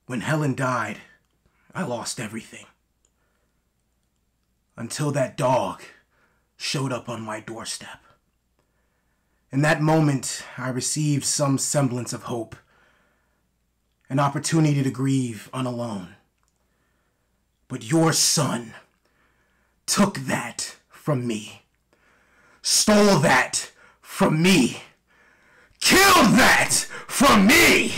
When Helen died, I lost everything. Until that dog showed up on my doorstep. In that moment, I received some semblance of hope. An opportunity to grieve unalone. But your son took that from me. Stole that from me. Killed that from me.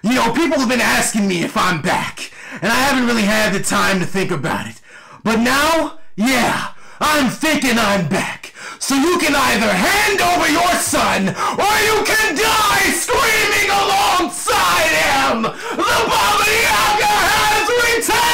You know, people have been asking me if I'm back, and I haven't really had the time to think about it. But now, yeah, I'm thinking I'm back. So you can either hand over your son, or you can die screaming alongside him. The Baba Yaga has returned!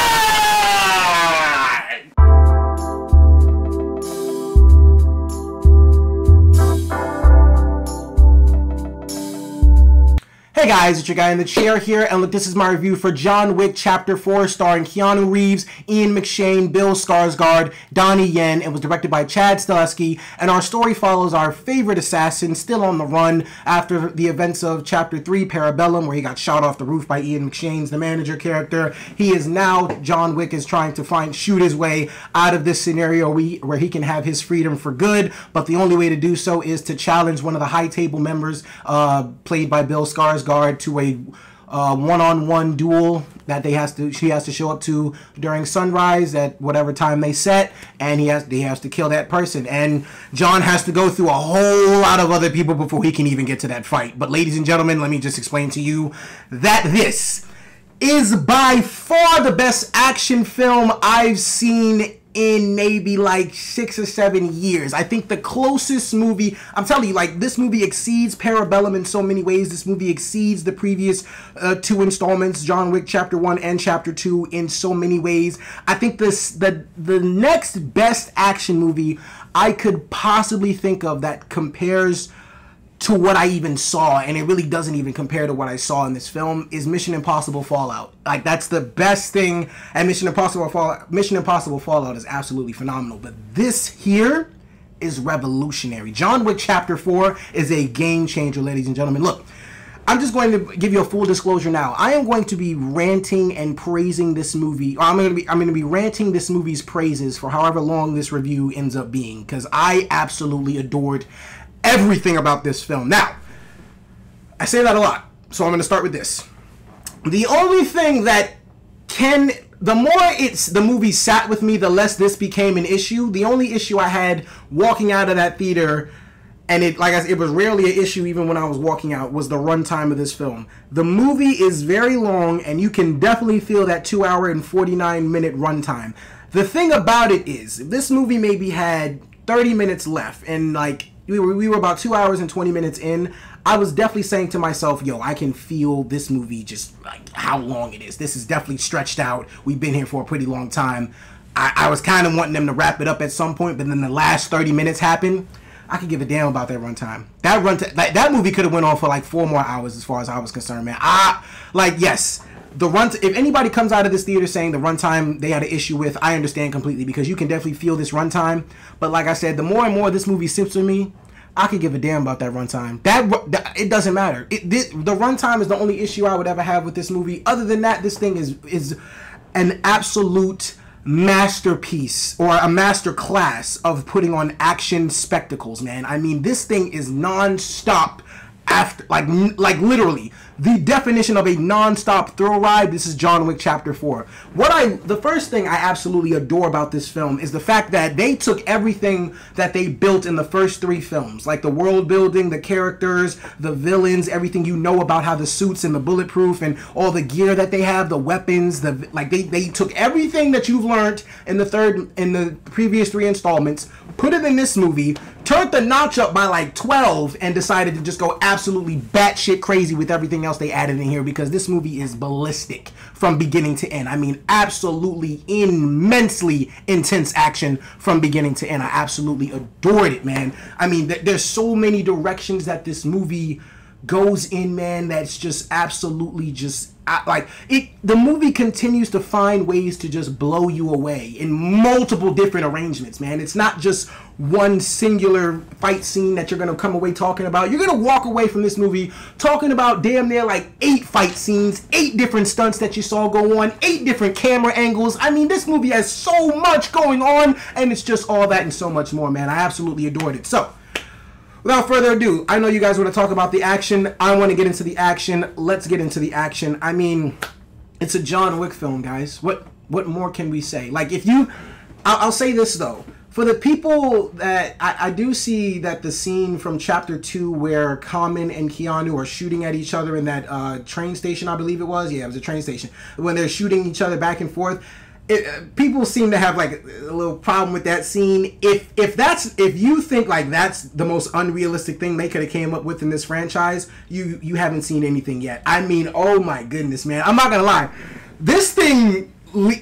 Hey guys, it's your guy in the chair here, and look, this is my review for John Wick Chapter 4, starring Keanu Reeves, Ian McShane, Bill Skarsgård, Donnie Yen. It was directed by Chad Stahelski, and our story follows our favorite assassin still on the run after the events of Chapter 3, Parabellum, where he got shot off the roof by Ian McShane's the manager character. He is now, John Wick is trying to shoot his way out of this scenario where he can have his freedom for good, but the only way to do so is to challenge one of the high table members, played by Bill Skarsgård, to a one-on-one duel that she has to show up to during sunrise at whatever time they set, and he has to kill that person, and John has to go through a whole lot of other people before he can even get to that fight. But ladies and gentlemen, let me just explain to you that this is by far the best action film I've seen in maybe like 6 or 7 years. I think the closest movie, I'm telling you, like, this movie exceeds Parabellum in so many ways. This movie exceeds the previous 2 installments, John Wick Chapter 1 and Chapter 2, in so many ways. I think the next best action movie I could possibly think of that compares to what I even saw, and it really doesn't even compare to what I saw in this film, is Mission Impossible Fallout. Like, that's the best thing, and Mission Impossible Fallout is absolutely phenomenal, but this here is revolutionary. John Wick Chapter 4 is a game changer, ladies and gentlemen. Look, I'm just going to give you a full disclosure now. I am going to be ranting and praising this movie, or I'm going to be ranting this movie's praises for however long this review ends up being, because I absolutely adored everything about this film. Now, I say that a lot, so I'm going to start with this. The only thing that the more the movie sat with me, the less this became an issue. The only issue I had walking out of that theater, and it was rarely an issue even when I was walking out, was the runtime of this film. The movie is very long, and you can definitely feel that 2-hour and 49-minute runtime. The thing about it is, if this movie maybe had 30 minutes left, and like, we were about 2 hours and 20 minutes in, I was definitely saying to myself, yo, I can feel this movie just like how long it is. This is definitely stretched out. We've been here for a pretty long time. I was kind of wanting them to wrap it up at some point, but then the last 30 minutes happened. I could give a damn about that runtime. That movie could have went on for like 4 more hours as far as I was concerned, man. Yes. If anybody comes out of this theater saying the runtime they had an issue with, I understand completely, because you can definitely feel this runtime. But like I said, the more and more this movie sips with me, I could give a damn about that runtime. It doesn't matter. The runtime is the only issue I would ever have with this movie. Other than that, this thing is an absolute masterpiece, or a master class of putting on action spectacles, man. I mean, this thing is non-stop. After, like literally, the definition of a non-stop thrill ride. This is John Wick Chapter 4. The first thing I absolutely adore about this film is the fact that they took everything that they built in the first 3 films, like the world building, the characters, the villains, everything you know about how the suits and the bulletproof and all the gear that they have, the weapons, they took everything that you've learned in the previous 3 installments, put it in this movie, turned the notch up by like 12, and decided to just go absolutely batshit crazy with everything else they added in here, because this movie is ballistic from beginning to end. I mean, absolutely immensely intense action from beginning to end. I absolutely adored it, man. I mean, there's so many directions that this movie goes in, man, that's just absolutely just like it. The movie continues to find ways to just blow you away in multiple different arrangements, man. It's not just one singular fight scene that you're gonna come away talking about. You're gonna walk away from this movie talking about damn near like 8 fight scenes, 8 different stunts that you saw go on, 8 different camera angles. I mean, this movie has so much going on, and it's just all that and so much more, man. I absolutely adored it. So without further ado, I know you guys want to talk about the action. I want to get into the action. Let's get into the action. I mean, it's a John Wick film, guys. What more can we say? Like, if you... I'll say this, though. For the people that... I do see that the scene from Chapter 2 where Common and Keanu are shooting at each other in that train station, I believe it was. Yeah, it was a train station. When they're shooting each other back and forth. People seem to have like a little problem with that scene. If you think like that's the most unrealistic thing they could have came up with in this franchise, you haven't seen anything yet. I mean, oh my goodness, man. I'm not gonna lie, this thing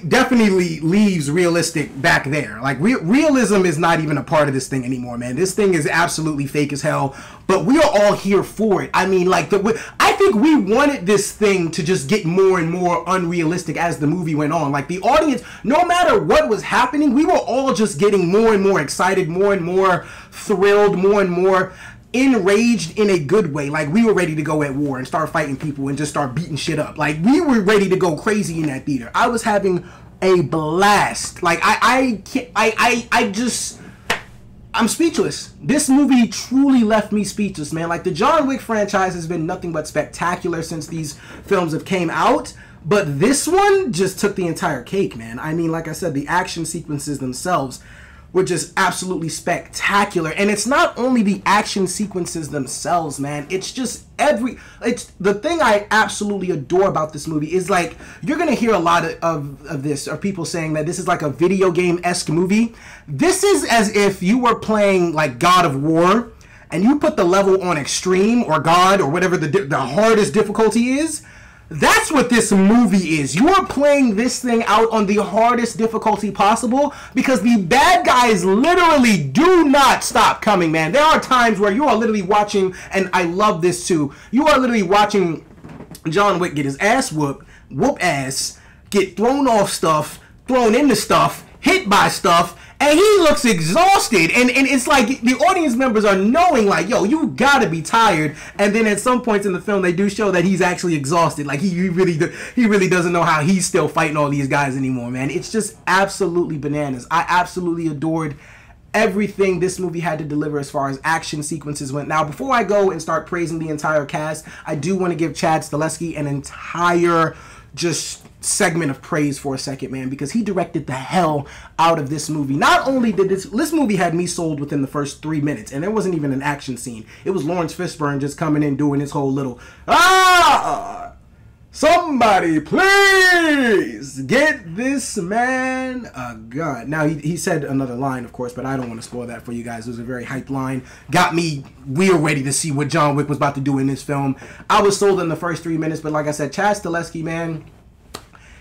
definitely leaves realistic back there. Like realism is not even a part of this thing anymore, man. This thing is absolutely fake as hell, but we are all here for it. I mean, like I think we wanted this thing to just get more and more unrealistic as the movie went on. Like the audience, no matter what was happening, we were all just getting more and more excited, more and more thrilled, more and more enraged in a good way. Like we were ready to go at war and start fighting people and just start beating shit up. Like we were ready to go crazy in that theater. I was having a blast. Like I'm speechless. This movie truly left me speechless, man. Like the John Wick franchise has been nothing but spectacular since these films have came out, but this one just took the entire cake, man. I mean, like I said, the action sequences themselves were just absolutely spectacular. And it's not only the action sequences themselves, man. It's just it's the thing I absolutely adore about this movie is like, you're gonna hear a lot of this, or people saying that this is like a video game-esque movie. This is as if you were playing like God of War and you put the level on extreme or God or whatever the hardest difficulty is. That's what this movie is. You are playing this thing out on the hardest difficulty possible because the bad guys literally do not stop coming, man. There are times where you are literally watching, and I love this too, you are literally watching John Wick get his ass whoop ass, get thrown off stuff, thrown into stuff, hit by stuff, and he looks exhausted, and it's like the audience members are knowing like, yo, you gotta be tired. And then at some points in the film they do show that he's actually exhausted. Like he really doesn't know how he's still fighting all these guys anymore, man. It's just absolutely bananas. I absolutely adored everything this movie had to deliver as far as action sequences went. Now, before I go and start praising the entire cast, I do want to give Chad Stahelski an entire just segment of praise for a second, man, because he directed the hell out of this movie. Not only did this movie had me sold within the first 3 minutes, and there wasn't even an action scene. It was Lawrence Fishburne just coming in doing his whole little somebody please get this man a gun. Now he said another line, of course, but I don't want to spoil that for you guys. It was a very hyped line. We were ready to see what John Wick was about to do in this film. I was sold in the first 3 minutes, but like I said, Chad Stahelski, man,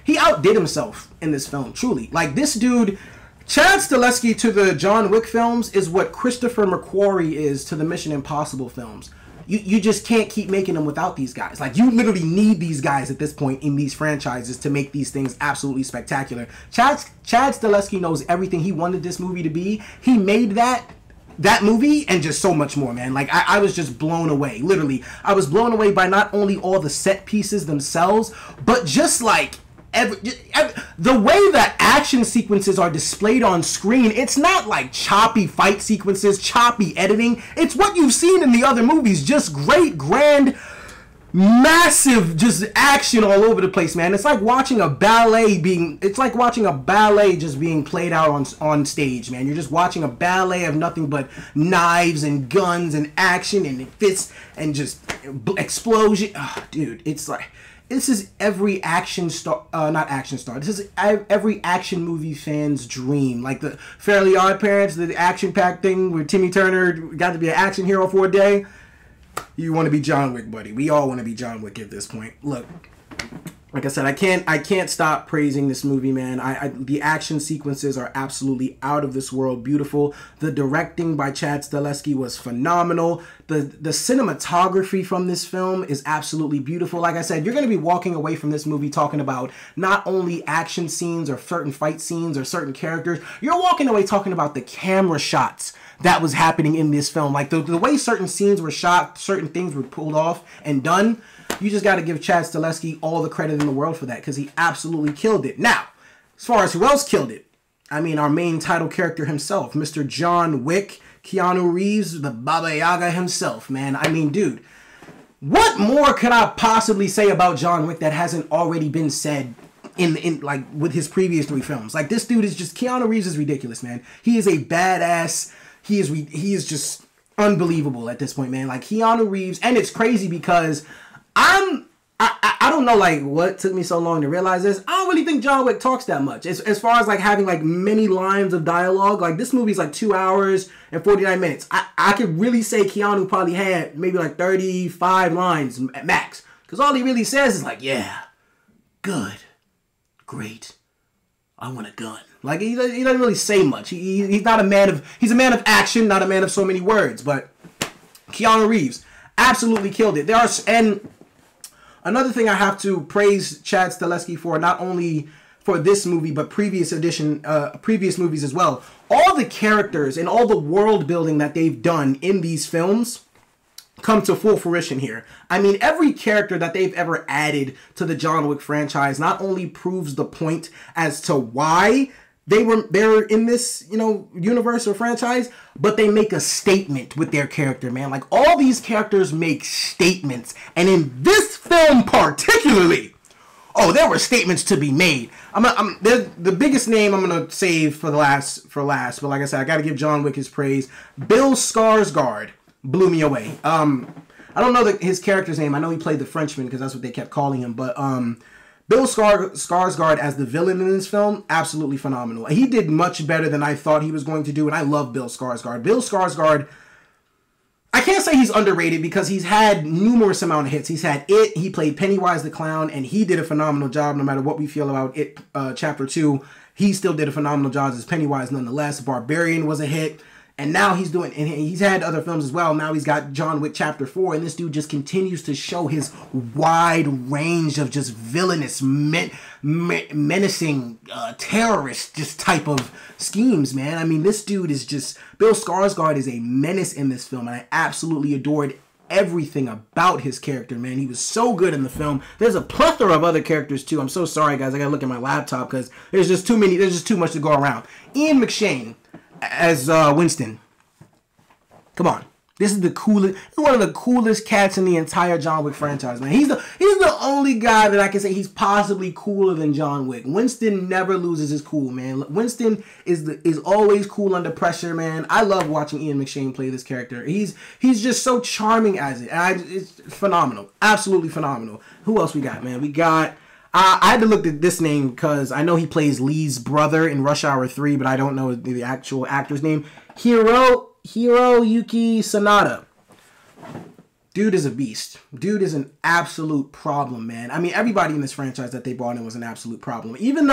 he outdid himself in this film, truly. Like, this dude, Chad Stahelski to the John Wick films is what Christopher McQuarrie is to the Mission Impossible films. You just can't keep making them without these guys. Like, you literally need these guys at this point in these franchises to make these things absolutely spectacular. Chad Stahelski knows everything he wanted this movie to be. He made that movie and just so much more, man. Like, I was just blown away. Literally, I was blown away by not only all the set pieces themselves, but just like the way that action sequences are displayed on screen. It's not like choppy fight sequences, choppy editing. It's what you've seen in the other movies. Just great, grand, massive, just action all over the place, man. It's like watching a ballet just being played out on stage, man. You're just watching a ballet of nothing but knives and guns and action and fists and just explosion. Oh, dude, it's like, this is every action star, not action star. This is every action movie fan's dream. Like the Fairly Odd Parents, the action-packed thing where Timmy Turner got to be an action hero for a day. You want to be John Wick, buddy. We all want to be John Wick at this point. Look, like I said, I can't stop praising this movie, man. The action sequences are absolutely out of this world beautiful. The directing by Chad Stahelski was phenomenal. The cinematography from this film is absolutely beautiful. Like I said, you're going to be walking away from this movie talking about not only action scenes or certain fight scenes or certain characters. You're walking away talking about the camera shots that was happening in this film. Like the way certain scenes were shot, certain things were pulled off and done. You just got to give Chad Stahelski all the credit in the world for that, because he absolutely killed it. Now, as far as who else killed it, I mean, our main title character himself, Mr. John Wick, Keanu Reeves, the Baba Yaga himself, man. I mean, dude, what more could I possibly say about John Wick that hasn't already been said in like with his previous 3 films? Like, this dude is just, Keanu Reeves is ridiculous, man. He is a badass. He is just unbelievable at this point, man. Like, Keanu Reeves, and it's crazy because I don't know, like, what took me so long to realize this. I don't really think John Wick talks that much. As far as, like, having, like, many lines of dialogue, like, this movie's, like, 2 hours and 49 minutes. I could really say Keanu probably had maybe, like, 35 lines at max. Because all he really says is, like, yeah, good, great, I want a gun. Like, he doesn't really say much. He's not a man of, he's a man of action, not a man of so many words. But Keanu Reeves absolutely killed it. And another thing I have to praise Chad Stahelski for, not only for this movie, but previous movies as well. All the characters and all the world building that they've done in these films come to full fruition here. I mean, every character that they've ever added to the John Wick franchise not only proves the point as to why they're in this, you know, universe or franchise, but they make a statement with their character, man. Like, all these characters make statements, and in this film particularly, oh, there were statements to be made. The biggest name I'm gonna save for last, but like I said, I gotta give John Wick his praise. Bill Skarsgård blew me away. I don't know his character's name. I know he played the Frenchman because that's what they kept calling him, but Bill Skarsgård as the villain in this film, absolutely phenomenal. He did much better than I thought he was going to do, and I love Bill Skarsgård. Bill Skarsgård, I can't say he's underrated because he's had numerous amount of hits. He's had It, he played Pennywise the Clown, and he did a phenomenal job no matter what we feel about It Chapter 2. He still did a phenomenal job as Pennywise nonetheless. Barbarian was a hit. And now he's had other films as well. Now he's got John Wick Chapter 4, and this dude just continues to show his wide range of just villainous, menacing, terrorist just type of schemes, man. I mean, this dude is just, Bill Skarsgård is a menace in this film, and I absolutely adored everything about his character, man. He was so good in the film. There's a plethora of other characters too. I'm so sorry, guys. I gotta look at my laptop because there's just too much to go around. Ian McShane as Winston. Come on. This is the coolest, one of the coolest cats in the entire John Wick franchise, man. He's the only guy that I can say he's possibly cooler than John Wick. Winston never loses his cool, man. Winston is always cool under pressure, man. I love watching Ian McShane play this character. He's just so charming as it. It's phenomenal. Absolutely phenomenal. Who else we got, man? We got, I had to look at this name because I know he plays Lee's brother in Rush Hour 3, but I don't know the actual actor's name. Hiroyuki Sanada. Dude is a beast. Dude is an absolute problem, man. I mean, everybody in this franchise that they brought in was an absolute problem. Even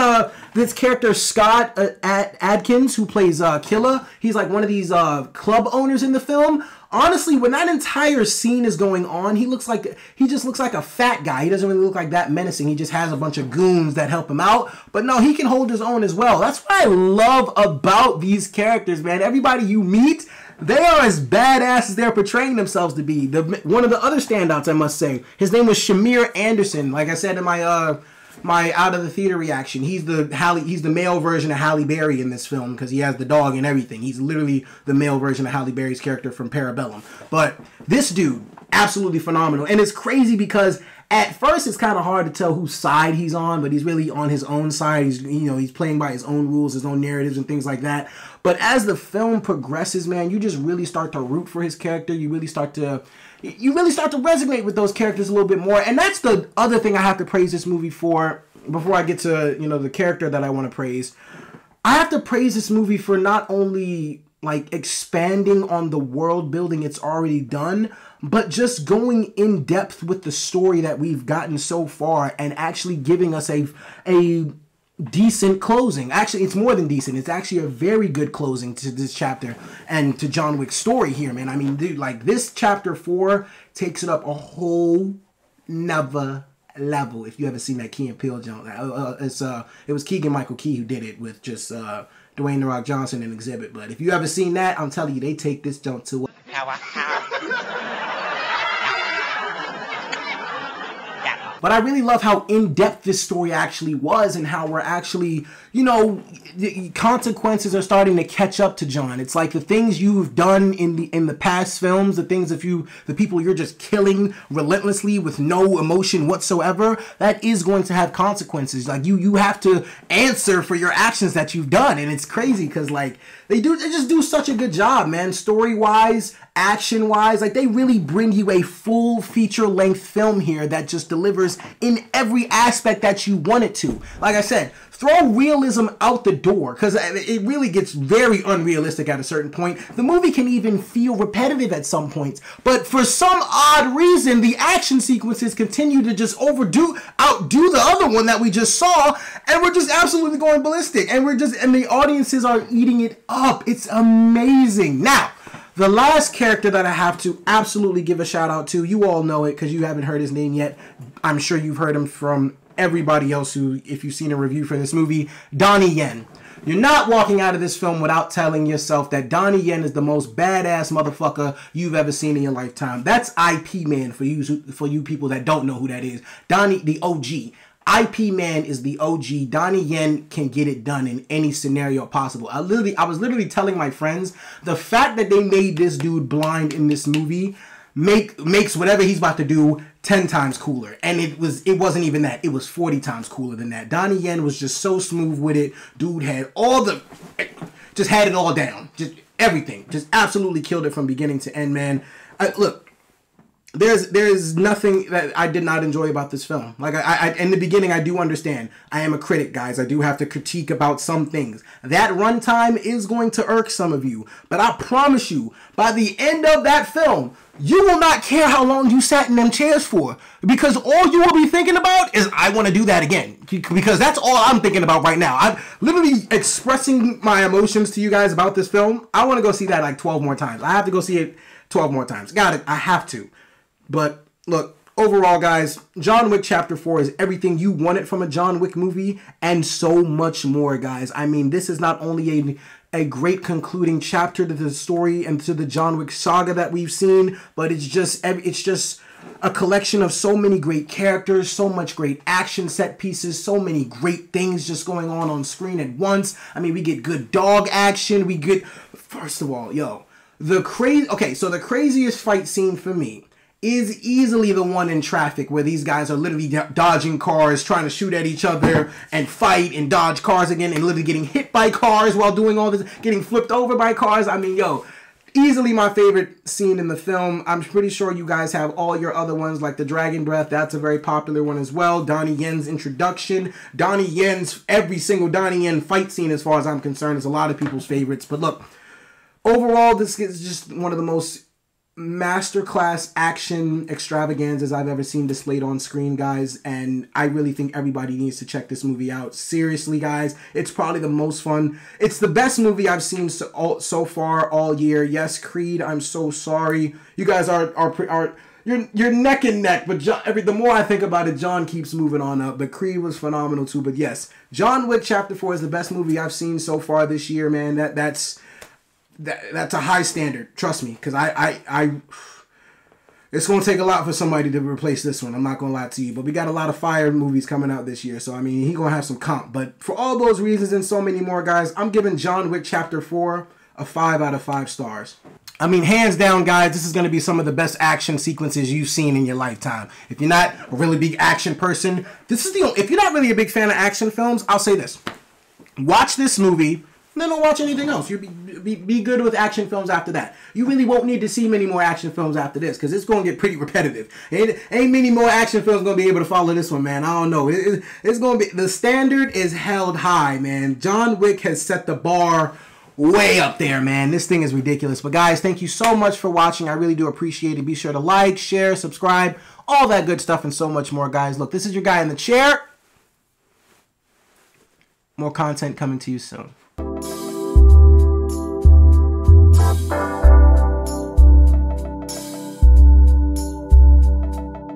this character, Scott Adkins, who plays Killa, he's like one of these club owners in the film. Honestly, when that entire scene is going on, he just looks like a fat guy. He doesn't really look like that menacing. He just has a bunch of goons that help him out. But no, he can hold his own as well. That's what I love about these characters, man. Everybody you meet, they are as badass as they're portraying themselves to be. One of the other standouts, I must say, his name was Shamir Anderson. Like I said in my my out of the theater reaction, he's the male version of Halle Berry in this film because he has the dog and everything. He's literally the male version of Halle Berry's character from Parabellum. But this dude, absolutely phenomenal. And it's crazy because at first it's kind of hard to tell whose side he's on, but he's really on his own side. He's playing by his own rules, his own narratives and things like that. But as the film progresses, man, you just really start to root for his character. You really start to resonate with those characters a little bit more. And that's the other thing I have to praise this movie for before I get to, the character that I want to praise. I have to praise this movie for not only like expanding on the world building it's already done, but just going in depth with the story that we've gotten so far and actually giving us a decent closing. Actually, it's more than decent. It's actually a very good closing to this chapter and to John Wick's story here, man. I mean, dude, like, this chapter 4 takes it up a whole nother level. If you haven't seen that Key and Peele jump, it was Keegan-Michael Key who did it with just Dwayne "The Rock" Johnson and Exhibit. But if you haven't seen that, I'm telling you, they take this jump to But I really love how in-depth this story actually was, and how we're actually, you know, the consequences are starting to catch up to John. It's like the things you've done in the past films, the people you're just killing relentlessly with no emotion whatsoever, that is going to have consequences. Like you have to answer for your actions that you've done, and it's crazy because like they just do such a good job, man. Story-wise, action-wise, like they really bring you a full feature-length film here that just delivers in every aspect that you want it to. Like I said, throw realism out the door, because it really gets very unrealistic at a certain point. The movie can even feel repetitive at some points, but for some odd reason, the action sequences continue to just outdo the other one that we just saw, and we're just absolutely going ballistic, and the audiences are eating it up. It's amazing. Now, the last character that I have to absolutely give a shout out to, you all know it because you haven't heard his name yet. I'm sure you've heard him from everybody else who, if you've seen a review for this movie, Donnie Yen. You're not walking out of this film without telling yourself that Donnie Yen is the most badass motherfucker you've ever seen in your lifetime. That's IP Man for you people that don't know who that is. Donnie, the OG. IP Man is the OG. Donnie Yen can get it done in any scenario possible. I was literally telling my friends, the fact that they made this dude blind in this movie makes whatever he's about to do 10 times cooler. And it wasn't even that. It was 40 times cooler than that. Donnie Yen was just so smooth with it. Dude had just had it all down. Just everything. Just absolutely killed it from beginning to end, man. Look, there's nothing that I did not enjoy about this film. Like in the beginning, I do understand. I am a critic, guys. I do have to critique about some things. That runtime is going to irk some of you, but I promise you, by the end of that film, you will not care how long you sat in them chairs for, because all you will be thinking about is, I want to do that again, because that's all I'm thinking about right now. I'm literally expressing my emotions to you guys about this film. I want to go see that like 12 more times. I have to go see it 12 more times. Got it. I have to. But look, overall, guys, John Wick Chapter 4 is everything you wanted from a John Wick movie and so much more, guys. I mean, this is not only a great concluding chapter to the story and to the John Wick saga that we've seen, but it's just a collection of so many great characters, so much great action set pieces, so many great things just going on screen at once. I mean, we get good dog action. We get, first of all, the craziest fight scene for me is easily the one in traffic where these guys are literally dodging cars, trying to shoot at each other and fight and dodge cars again, and literally getting hit by cars while doing all this, getting flipped over by cars. I mean, easily my favorite scene in the film. I'm pretty sure you guys have all your other ones, like the Dragon Breath. That's a very popular one as well. Donnie Yen's introduction. Every single Donnie Yen fight scene, as far as I'm concerned, is a lot of people's favorites. But look, overall, this is just one of the most masterclass action extravaganzas I've ever seen displayed on screen, guys, and I really think everybody needs to check this movie out. Seriously, guys, it's probably the most fun. It's the best movie I've seen so far all year. Yes, Creed, I'm so sorry. You guys you're neck and neck, but the more I think about it, John keeps moving on up. But Creed was phenomenal too. But yes, John Wick Chapter 4 is the best movie I've seen so far this year, man. That's a high standard, trust me, because it's going to take a lot for somebody to replace this one. I'm not going to lie to you, but we got a lot of fire movies coming out this year, so I mean, he's going to have some comp. But for all those reasons and so many more, guys, I'm giving John Wick Chapter 4 a 5 out of 5 stars. I mean, hands down, guys, this is going to be some of the best action sequences you've seen in your lifetime. If you're not a really big action person, if you're not really a big fan of action films, I'll say this. Watch this movie, and then don't watch anything else. You'll be good with action films after that. You really won't need to see many more action films after this, because it's going to get pretty repetitive. Ain't many more action films going to be able to follow this one, man. I don't know. It's going to be, the standard is held high, man. John Wick has set the bar way up there, man. This thing is ridiculous. But guys, thank you so much for watching. I really do appreciate it. Be sure to like, share, subscribe, all that good stuff and so much more, guys. Look, this is your guy in the chair. More content coming to you soon.